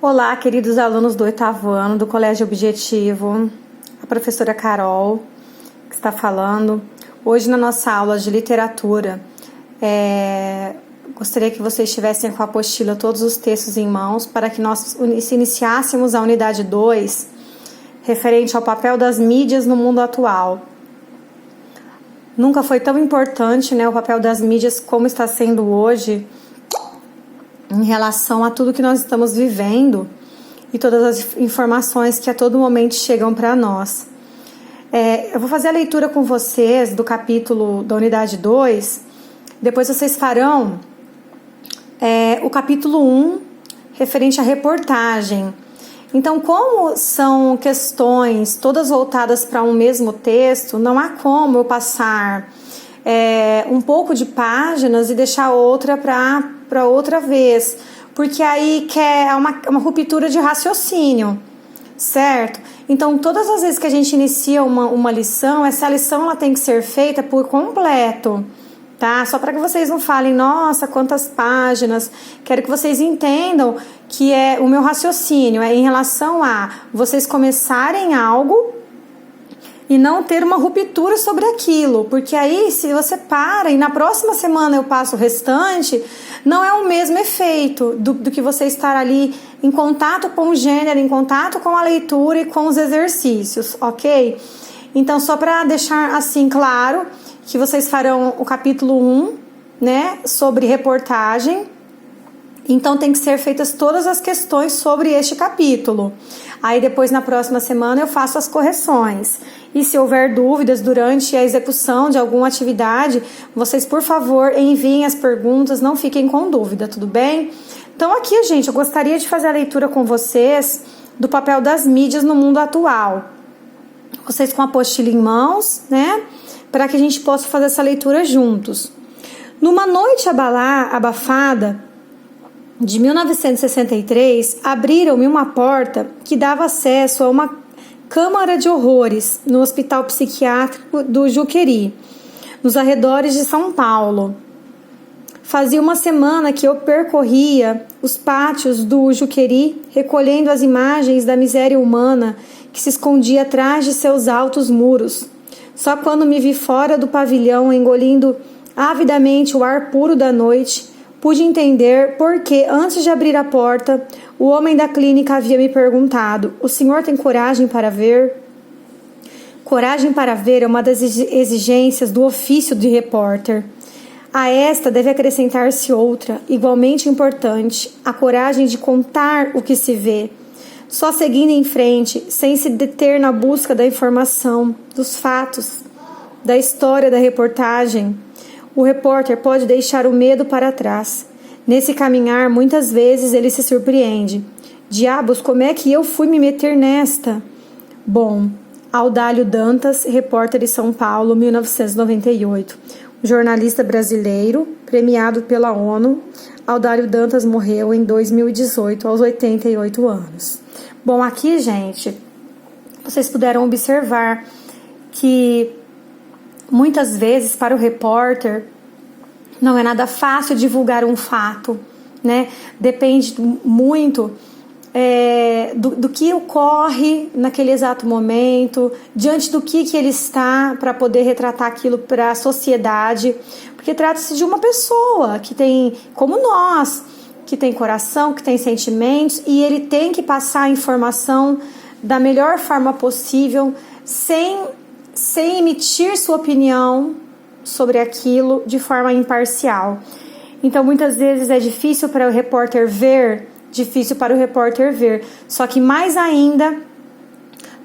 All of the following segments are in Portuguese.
Olá, queridos alunos do 8º ano do Colégio Objetivo, a professora Carol que está falando. Hoje na nossa aula de literatura, gostaria que vocês estivessem com a apostila, todos os textos em mãos, para que nós iniciássemos a unidade 2, referente ao papel das mídias no mundo atual. Nunca foi tão importante, o papel das mídias como está sendo hoje, em relação a tudo que nós estamos vivendo e todas as informações que a todo momento chegam para nós. Eu vou fazer a leitura com vocês do capítulo da unidade 2, depois vocês farão o capítulo 1, referente à reportagem. Então, como são questões todas voltadas para um mesmo texto, não há como eu passar um pouco de páginas e deixar outra para outra vez, porque aí é uma ruptura de raciocínio, certo? Então, todas as vezes que a gente inicia uma lição, essa lição ela tem que ser feita por completo, tá? Só para que vocês não falem, nossa, quantas páginas. Quero que vocês entendam que o meu raciocínio em relação a vocês começarem algo e não ter uma ruptura sobre aquilo, porque aí se você para e na próxima semana eu passo o restante, não é o mesmo efeito do que você estar ali em contato com o gênero, em contato com a leitura e com os exercícios, ok? Então, só para deixar assim claro que vocês farão o capítulo 1, sobre reportagem. Então, tem que ser feitas todas as questões sobre este capítulo. Aí, depois, na próxima semana, eu faço as correções. E se houver dúvidas durante a execução de alguma atividade, vocês, por favor, enviem as perguntas, não fiquem com dúvida, tudo bem? Então, aqui, gente, eu gostaria de fazer a leitura com vocês do papel das mídias no mundo atual. Vocês com a apostila em mãos, para que a gente possa fazer essa leitura juntos. Numa noite abafada de 1963, abriram-me uma porta que dava acesso a uma câmara de horrores no Hospital Psiquiátrico do Juqueri, nos arredores de São Paulo. Fazia uma semana que eu percorria os pátios do Juqueri, recolhendo as imagens da miséria humana que se escondia atrás de seus altos muros. Só quando me vi fora do pavilhão, engolindo avidamente o ar puro da noite, pude entender por que, antes de abrir a porta, o homem da clínica havia me perguntado: "O senhor tem coragem para ver?" Coragem para ver é uma das exigências do ofício de repórter. A esta deve acrescentar-se outra, igualmente importante: a coragem de contar o que se vê. Só seguindo em frente, sem se deter na busca da informação, dos fatos, da história da reportagem, o repórter pode deixar o medo para trás. Nesse caminhar, muitas vezes ele se surpreende. Diabos, como é que eu fui me meter nesta? Bom, Audálio Dantas, repórter de São Paulo, 1998. Jornalista brasileiro, premiado pela ONU. Audálio Dantas morreu em 2018, aos 88 anos. Bom, aqui, gente, vocês puderam observar que muitas vezes, para o repórter, não é nada fácil divulgar um fato, Depende muito do que ocorre naquele exato momento, diante do que ele está, para poder retratar aquilo para a sociedade, porque trata-se de uma pessoa que tem, como nós, que tem coração, que tem sentimentos, e ele tem que passar a informação da melhor forma possível, sem emitir sua opinião sobre aquilo de forma imparcial. Então, muitas vezes é difícil para o repórter ver, só que mais ainda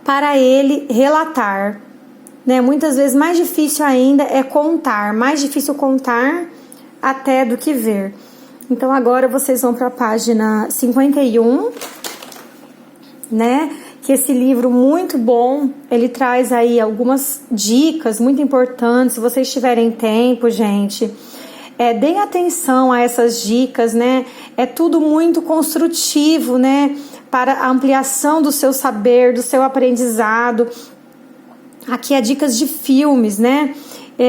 para ele relatar, Muitas vezes mais difícil ainda é contar, mais difícil contar até do que ver. Então, agora vocês vão para a página 51, que esse livro muito bom, ele traz aí algumas dicas muito importantes. Se vocês tiverem tempo, gente, deem atenção a essas dicas, É tudo muito construtivo, para a ampliação do seu saber, do seu aprendizado. Aqui é dicas de filmes,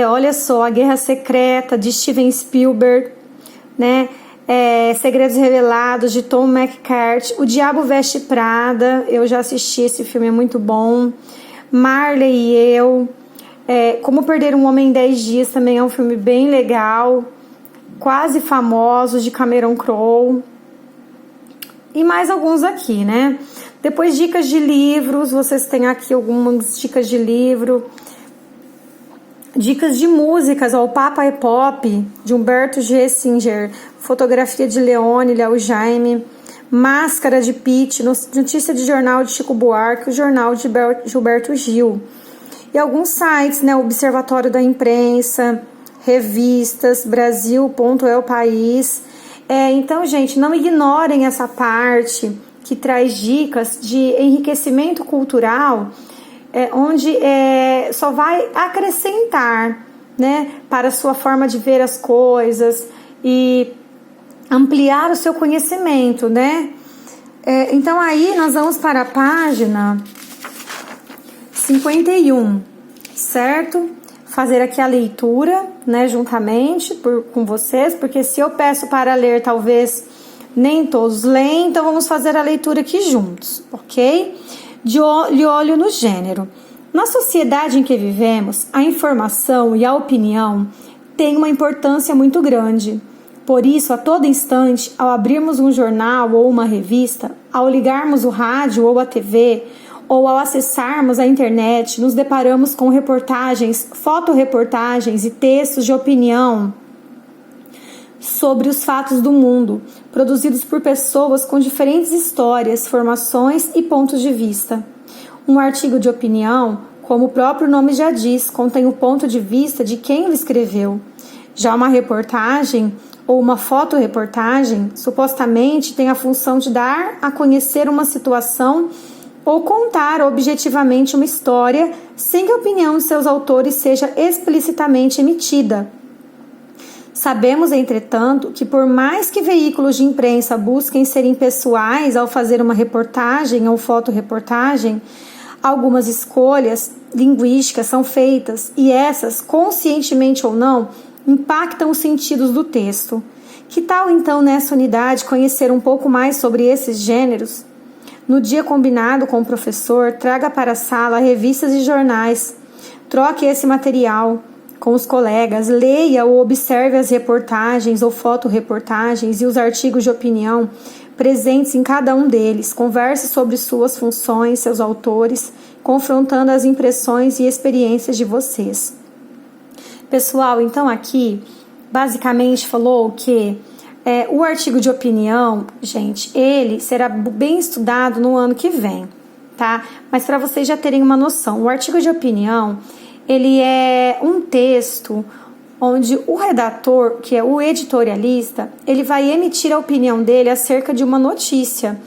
Olha só, A Guerra Secreta, de Steven Spielberg, Segredos Revelados, de Tom McCarthy, O Diabo Veste Prada, eu já assisti, esse filme é muito bom. Marley e Eu, Como Perder um Homem em 10 Dias, também é um filme bem legal. Quase Famosos, de Cameron Crowe. E mais alguns aqui, né? Depois, dicas de livros, vocês têm aqui algumas dicas de livro. Dicas de músicas, O Papa é Pop, de Humberto G. Singer. Fotografia de Leone, Léo Jaime. Máscara de Pitt, notícia de jornal de Chico Buarque, o jornal de Gilberto Gil. E alguns sites, né? Observatório da Imprensa, revistas, Brasil.elpaís. Então, gente, não ignorem essa parte que traz dicas de enriquecimento cultural, onde só vai acrescentar, né, para a sua forma de ver as coisas e ampliar o seu conhecimento, né? Então, aí nós vamos para a página 51, certo? Fazer aqui a leitura, né, juntamente com vocês, porque se eu peço para ler, talvez nem todos leem, então vamos fazer a leitura aqui juntos, ok? De olho no gênero. Na sociedade em que vivemos, a informação e a opinião têm uma importância muito grande. Por isso, a todo instante, ao abrirmos um jornal ou uma revista, ao ligarmos o rádio ou a TV, ou ao acessarmos a internet, nos deparamos com reportagens, fotoreportagens e textos de opinião sobre os fatos do mundo, produzidos por pessoas com diferentes histórias, formações e pontos de vista. Um artigo de opinião, como o próprio nome já diz, contém o ponto de vista de quem o escreveu. Já uma reportagem ou uma fotoreportagem, supostamente tem a função de dar a conhecer uma situação ou contar objetivamente uma história sem que a opinião de seus autores seja explicitamente emitida. Sabemos, entretanto, que por mais que veículos de imprensa busquem ser impessoais ao fazer uma reportagem ou fotoreportagem, algumas escolhas linguísticas são feitas e essas, conscientemente ou não, impactam os sentidos do texto. Que tal, então, nessa unidade, conhecer um pouco mais sobre esses gêneros? No dia combinado com o professor, traga para a sala revistas e jornais. Troque esse material com os colegas, leia ou observe as reportagens ou fotoreportagens e os artigos de opinião presentes em cada um deles. Converse sobre suas funções, seus autores, confrontando as impressões e experiências de vocês. Pessoal, então aqui, basicamente falou que o artigo de opinião, gente, ele será bem estudado no ano que vem, tá? Mas para vocês já terem uma noção, o artigo de opinião, ele é um texto onde o redator, que é o editorialista, ele vai emitir a opinião dele acerca de uma notícia.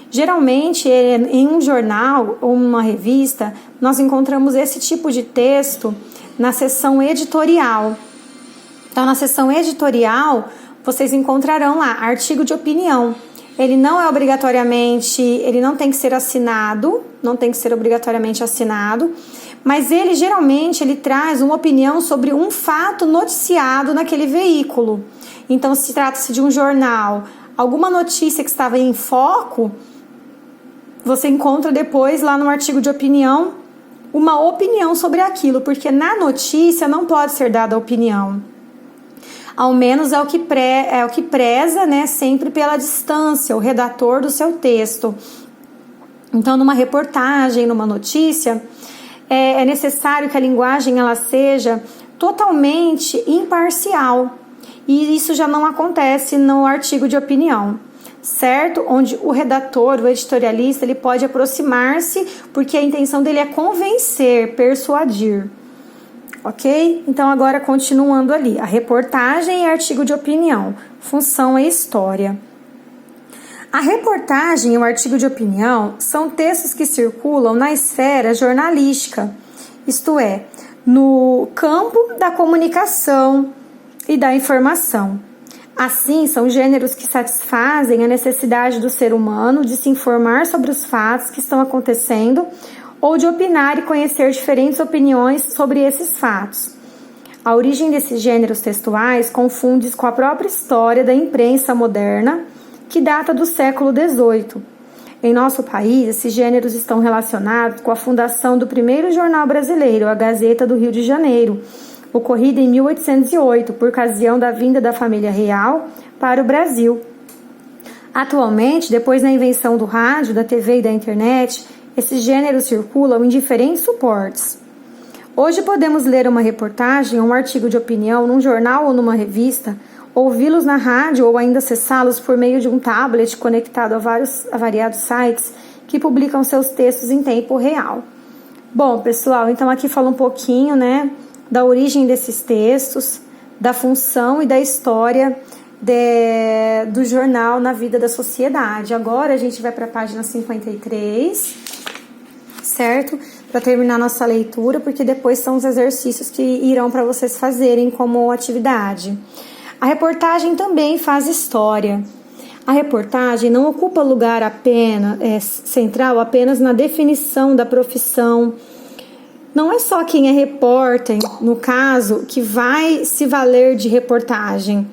Geralmente, em um jornal ou uma revista, nós encontramos esse tipo de texto na seção editorial. Então, na seção editorial, vocês encontrarão lá artigo de opinião. Ele não é obrigatoriamente, ele não tem que ser assinado, não tem que ser obrigatoriamente assinado, mas ele geralmente ele traz uma opinião sobre um fato noticiado naquele veículo. Então, se trata-se de um jornal, alguma notícia que estava em foco, você encontra depois lá no artigo de opinião uma opinião sobre aquilo, porque na notícia não pode ser dada opinião. Ao menos é o que preza, né, sempre pela distância, o redator do seu texto. Então, numa reportagem, numa notícia, é necessário que a linguagem ela seja totalmente imparcial. E isso já não acontece no artigo de opinião, certo? Onde o redator, o editorialista, ele pode aproximar-se, porque a intenção dele é convencer, persuadir. Ok? Então, agora continuando ali, a reportagem e artigo de opinião, função e história. A reportagem e o artigo de opinião são textos que circulam na esfera jornalística, isto é, no campo da comunicação e da informação. Assim, são gêneros que satisfazem a necessidade do ser humano de se informar sobre os fatos que estão acontecendo ou de opinar e conhecer diferentes opiniões sobre esses fatos. A origem desses gêneros textuais confunde-se com a própria história da imprensa moderna, que data do século XVIII. Em nosso país, esses gêneros estão relacionados com a fundação do primeiro jornal brasileiro, a Gazeta do Rio de Janeiro, ocorrida em 1808, por ocasião da vinda da família real para o Brasil. Atualmente, depois da invenção do rádio, da TV e da internet, esses gêneros circulam em diferentes suportes. Hoje podemos ler uma reportagem ou um artigo de opinião num jornal ou numa revista, ouvi-los na rádio ou ainda acessá-los por meio de um tablet conectado a variados sites que publicam seus textos em tempo real. Bom, pessoal, então aqui fala um pouquinho, da origem desses textos, da função e da história do jornal na vida da sociedade. Agora a gente vai para a página 53, certo? Para terminar nossa leitura, porque depois são os exercícios que irão para vocês fazerem como atividade. A reportagem também faz história. A reportagem não ocupa lugar central apenas na definição da profissão. Não é só quem é repórter, no caso, que vai se valer de reportagem.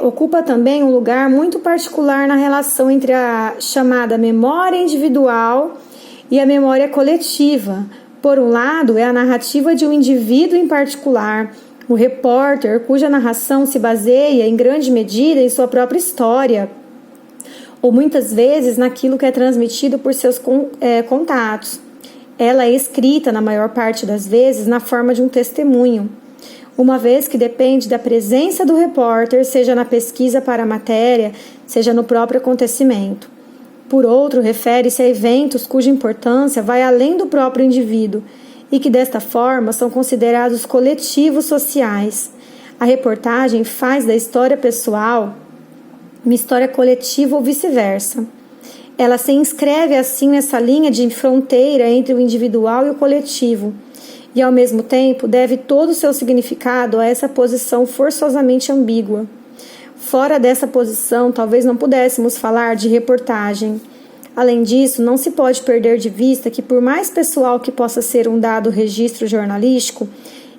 Ocupa também um lugar muito particular na relação entre a chamada memória individual e a memória coletiva. Por um lado, é a narrativa de um indivíduo em particular, o repórter, cuja narração se baseia em grande medida em sua própria história, ou muitas vezes naquilo que é transmitido por seus contatos. Ela é escrita, na maior parte das vezes, na forma de um testemunho, uma vez que depende da presença do repórter, seja na pesquisa para a matéria, seja no próprio acontecimento. Por outro, refere-se a eventos cuja importância vai além do próprio indivíduo e que, desta forma, são considerados coletivos sociais. A reportagem faz da história pessoal uma história coletiva ou vice-versa. Ela se inscreve, assim, nessa linha de fronteira entre o individual e o coletivo e, ao mesmo tempo, deve todo o seu significado a essa posição forçosamente ambígua. Fora dessa posição, talvez não pudéssemos falar de reportagem. Além disso, não se pode perder de vista que, por mais pessoal que possa ser um dado registro jornalístico,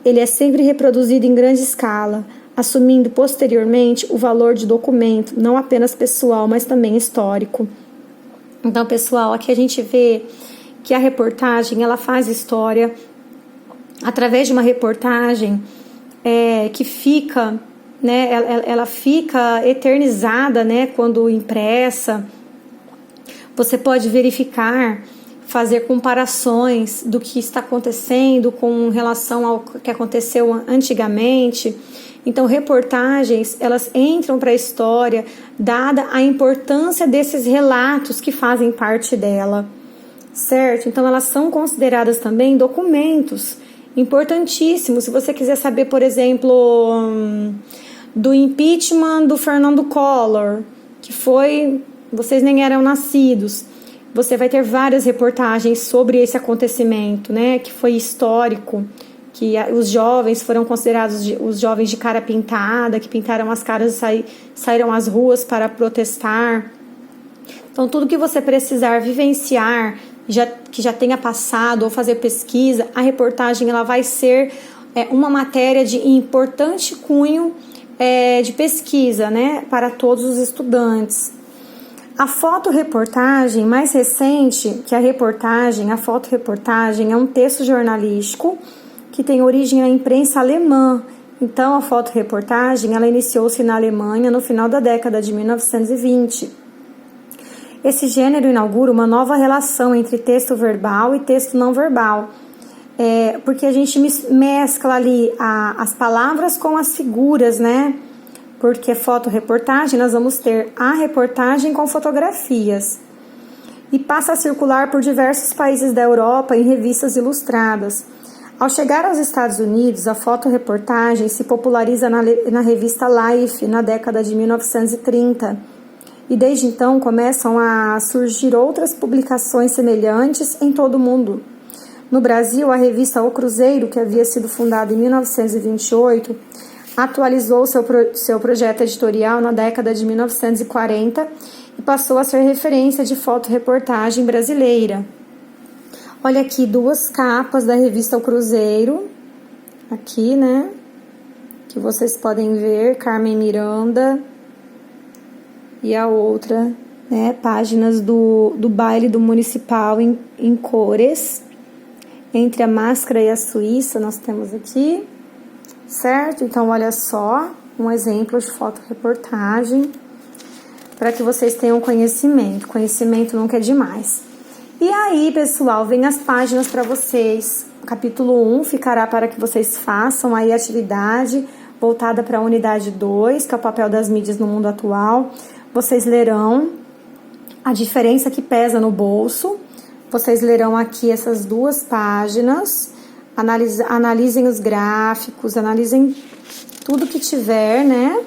ele é sempre reproduzido em grande escala, assumindo posteriormente o valor de documento, não apenas pessoal, mas também histórico. Então, pessoal, aqui a gente vê que a reportagem ela faz história através de uma reportagem que fica... ela fica eternizada, quando impressa. Você pode verificar, fazer comparações do que está acontecendo com relação ao que aconteceu antigamente. Então, reportagens, elas entram para a história, dada a importância desses relatos que fazem parte dela, certo? Então, elas são consideradas também documentos importantíssimos. Se você quiser saber, por exemplo, do impeachment do Fernando Collor, que foi, vocês nem eram nascidos, você vai ter várias reportagens sobre esse acontecimento, que foi histórico, que os jovens foram considerados os jovens de cara pintada, que pintaram as caras e saíram às ruas para protestar. Então, tudo que você precisar vivenciar, que já tenha passado ou fazer pesquisa, a reportagem ela vai ser uma matéria de importante cunho de pesquisa, para todos os estudantes. A fotoreportagem, mais recente que a reportagem, a fotoreportagem é um texto jornalístico que tem origem na imprensa alemã. Então, a fotoreportagem ela iniciou-se na Alemanha no final da década de 1920. Esse gênero inaugura uma nova relação entre texto verbal e texto não verbal, porque a gente mescla ali as palavras com as figuras, Porque fotoreportagem, nós vamos ter a reportagem com fotografias. E passa a circular por diversos países da Europa em revistas ilustradas. Ao chegar aos Estados Unidos, a fotoreportagem se populariza na revista Life na década de 1930. E desde então começam a surgir outras publicações semelhantes em todo o mundo. No Brasil, a revista O Cruzeiro, que havia sido fundada em 1928, atualizou seu projeto editorial na década de 1940 e passou a ser referência de fotoreportagem brasileira. Olha aqui 2 capas da revista O Cruzeiro, aqui, que vocês podem ver, Carmen Miranda, e a outra, né, páginas do baile do Municipal em cores. Entre a Máscara e a Suíça, nós temos aqui, certo? Então, olha só, um exemplo de fotoreportagem, para que vocês tenham conhecimento. Conhecimento nunca é demais. E aí, pessoal, vem as páginas para vocês. O capítulo 1 ficará para que vocês façam aí a atividade voltada para a unidade 2, que é o papel das mídias no mundo atual. Vocês lerão a diferença que pesa no bolso. Vocês lerão aqui essas 2 páginas, analisem os gráficos, analisem tudo que tiver, né?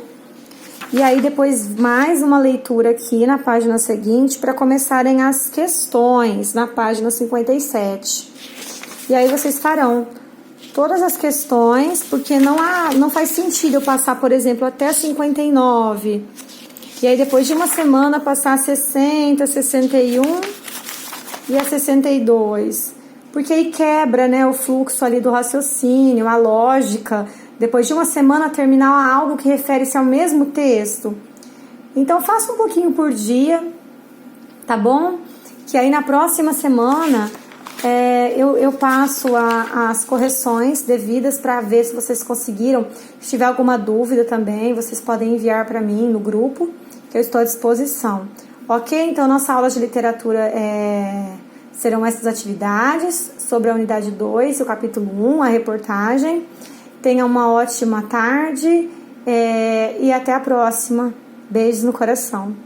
E aí depois mais uma leitura aqui na página seguinte para começarem as questões na página 57. E aí vocês farão todas as questões, porque não faz sentido eu passar, por exemplo, até 59. E aí depois de uma semana passar a 60, 61 e a 62. Porque aí quebra, né, o fluxo ali do raciocínio, a lógica. Depois de uma semana terminar algo que refere-se ao mesmo texto. Então faça um pouquinho por dia, tá bom? Que aí na próxima semana eu passo as correções devidas para ver se vocês conseguiram. Se tiver alguma dúvida também, vocês podem enviar para mim no grupo, que eu estou à disposição. Ok? Então nossa aula de literatura serão essas atividades sobre a unidade 2, o capítulo 1, a reportagem. Tenha uma ótima tarde e até a próxima. Beijos no coração.